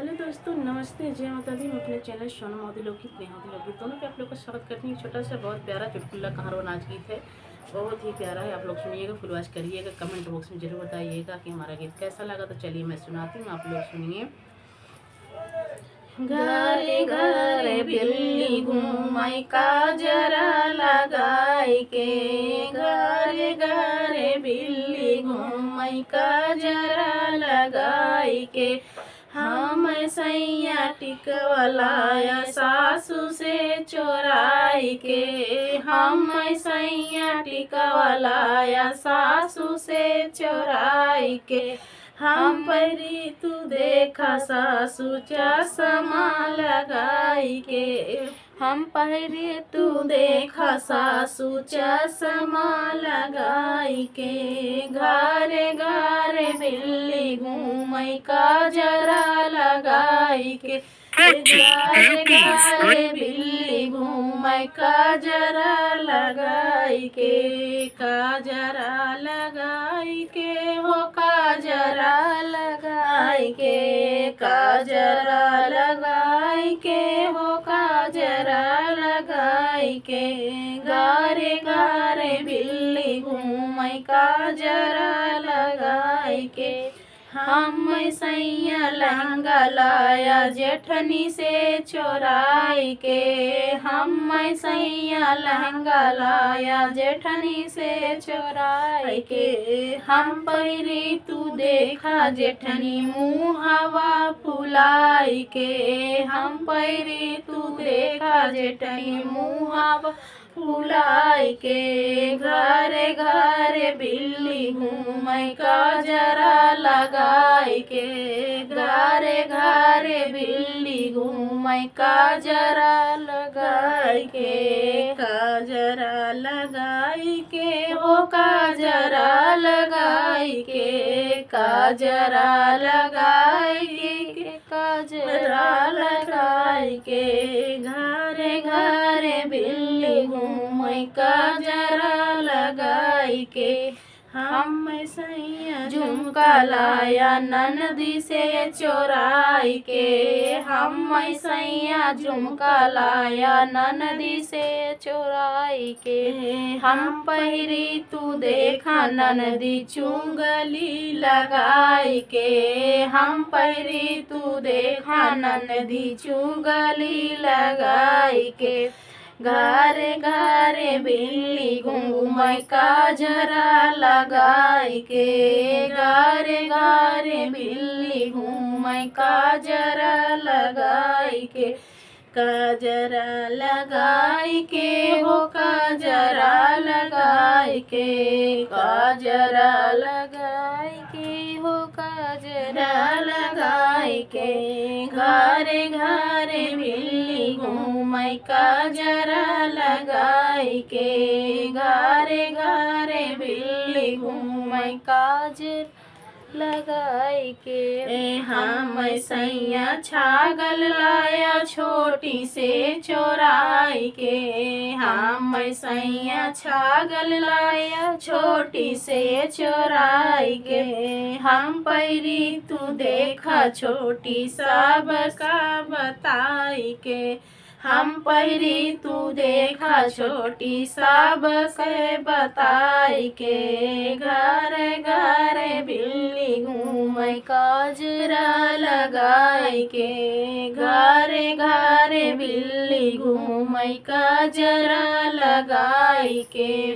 Hello दोस्तों, नमस्ते, जय माता दी। मैं अपने चैनल सोनम मोदी लोकगीत नेहा लोकगीत दोनों पे आप लोग का स्वागत करती हूँ। छोटा सा बहुत प्यारा चुटकुला कहारवा नाच गीत है, बहुत ही प्यारा है। आप लोग सुनिएगा, फुल वॉच करिएगा, कमेंट बॉक्स में जरूर बताइएगा कि हमारा गीत कैसा लगा। तो चलिए मैं सुनाती हूँ, आप लोग सुनिए। घरे घरे बिल्ली घूमई काजरा लगाई के, घरे घरे बिल्ली घूमई काजरा लगाई के। हम सैया टिकवलाया सासू से चोराई के, हम सैया टिकवलाया सासू से चोराई के। हम परी तू देखा सासू चश्मा लगाई के, हम पहरी तू देखा सासू चश्मा लगाई के। घरे घरे बिल्ली घूमई काजरा लगाई के, घरे घरे बिल्ली घूमई काजरा लगाई के। काजरा लगाई के हो काजरा लगाई के, काजरा लगाई के हो काजरा लगाई के। घरे घरे बिल्ली घूमई काजरा लगाई के। हम सैया लहंगा लाया जेठनी से चोराई के, हम सैया लहंगा लाया जेठनी से चोराई के। हम पहरी तू देखा जेठनी मुँह हवा फुलाई के, हम पहरी तू देखा जेठनी मुँह हवा फुलाई के। घरे घरे बिल्ली घूमई काजरा लगाई के, घरे घरे बिल्ली घूमई काजरा लगाई के। काजरा लगाई के हो काजरा लगाई के, काजरा लगाई के, काजरा लगाई के। घरे घरे बिल्ली घूमई काजरा लगाई के। हम सैया झुमका लाया ननदी से चोराई के, हम सैया झुमका लाया ननदी से चोराई के। हम पहरी तू देखा ननदी चुंगली लगाई के, हम पहरी तू देखा ननदी चुंगली लगाई के। घरे घरे बिल्ली घूमई काजरा लगाई के, घरे घरे बिल्ली घूमई काजरा लगाई के। काजरा लगाई के हो काजरा लगाई के, काजरा लगाई के हो काजरा लगाई के। घरे घरे बिल्ली घूमई काजरा लगाई के, घरे घरे बिल्ली घूमई काजर लगाई के। हम सैया छागल लाया छोटी से चोराई के, हम सैया छागल लाया छोटी से चोराई के। हम पहरी तू देखा छोटी सब का बताई के, हम पहरी तू देखा छोटी सब से बताई के। घरे घरे बिल्ली घूमई काजरा लगाई के, घरे घरे बिल्ली घूमई काजरा लगाई के।